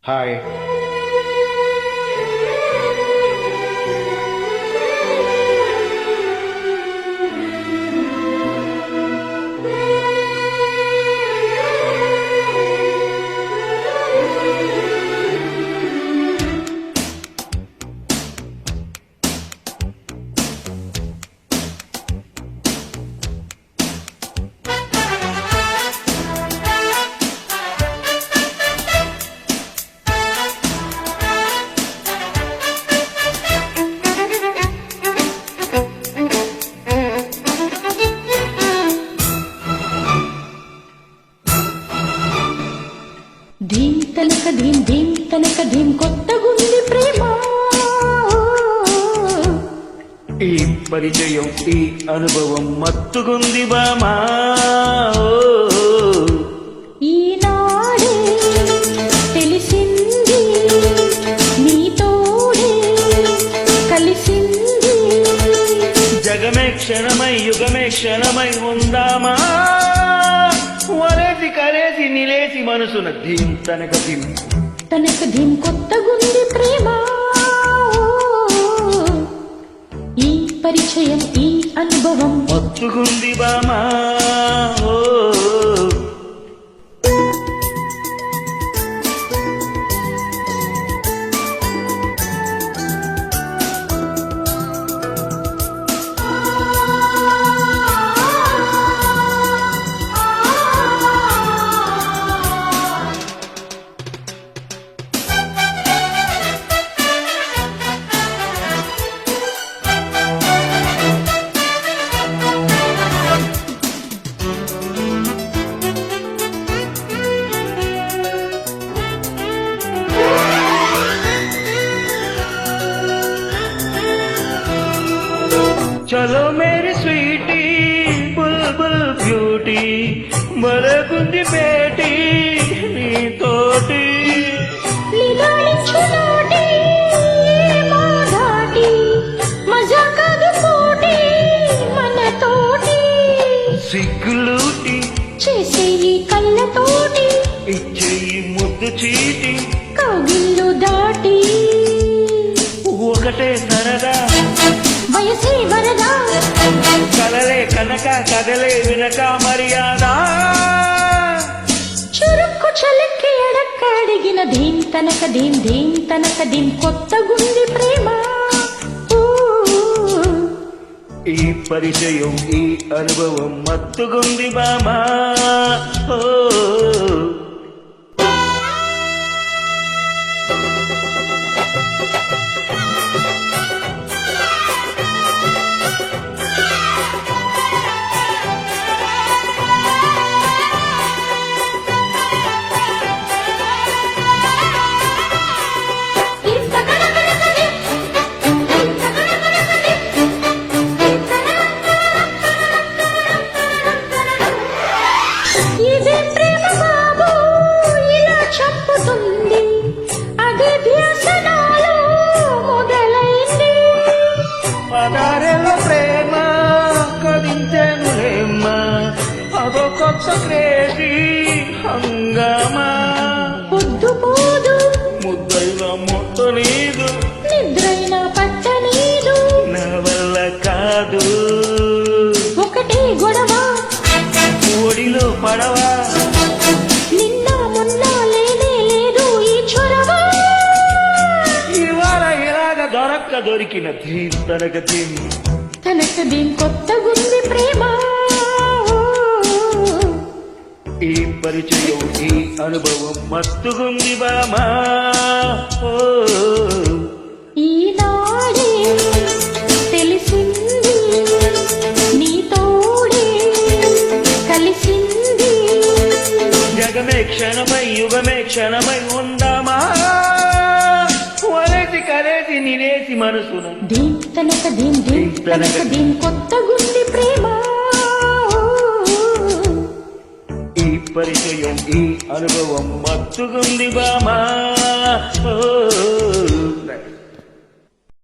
Hi. ధీం తనక ధీం ధీం తనక ధీం కొత్తగుంది ప్రేమ. ఈ పరిచయం ఈ అనుభవం మత్తుగుంది బామా. ఈనాడే తెలిసింది నీతోడే కలిసింది. జగమే క్షణమై యుగమే క్షణమై ఉందామా. వలేసి కలేసి నిలేసి మనసున ధీం తనక ధీం తనక ధీం కొత్తగుంది ప్రేమ. ఈ పరిచయం ఈ అనుభవం మత్తుగుంది బామా. చలో మేరీ స్వీటీ బుల్బుల్ బ్యూటీ మరగుంది బేటీ నీతోటి. లీలాలించులోటి మాదాటి మజా కాదు పోటీ మనతోటి. సిగ్గులూటి చేసే ఈ కళ్ళతోటి ఇచ్చే ఈ ముద్దు చీటి కౌగిళ్ళు దాటి. ఒకటే సరదా వయసే వరదా కలలే కనక కదలే వినక మర్యాద. చురుక్కు చలక్కి అడక్క అడిగిన ధీం తనక ధీం ధీం తనక ధీం కొత్తగుంది ప్రేమ. ఈ పరిచయం ఈ అనుభవం మత్తుగుంది బామా. ఇదే ప్రేమ బాబు ఇలా చంపుతుంది. అదే వ్యసనాలు మొదలైంది. పదారెల్ల ప్రేమ కదించెనులేమ్మ అదో కొత్త క్రేజీ హంగామా. పొద్దు పోదు ముద్దైన మొత్తలేదు నిద్రైన పట్టనీదు. నా వల్ల కాదు ఒకటే గొడవ ఒడిలో పడవా. నిన్న మొన్న లేనే లేదు ఈ చొరవ. ఇవాళ ఇలాగ దొరికిన ధీం తనక ధీం తనక ధీం కొత్తగుంది ప్రేమ. ఈ పరిచయం ఈ అనుభవం మస్తుగుంది బామా. ఈనాడే తెలిసింది నీతోడే కలిసింది. జగమే క్షణమై యుగమే క్షణమై ఉందామా. వలేసి కలేసి నిలేసి మనసున ధీం తనక ధీం ధీం తనక ధీం కొత్తగుంది ప్రేమ. ఈ పరిచయం ఈ అనుభవం మత్తుగుంది బామా.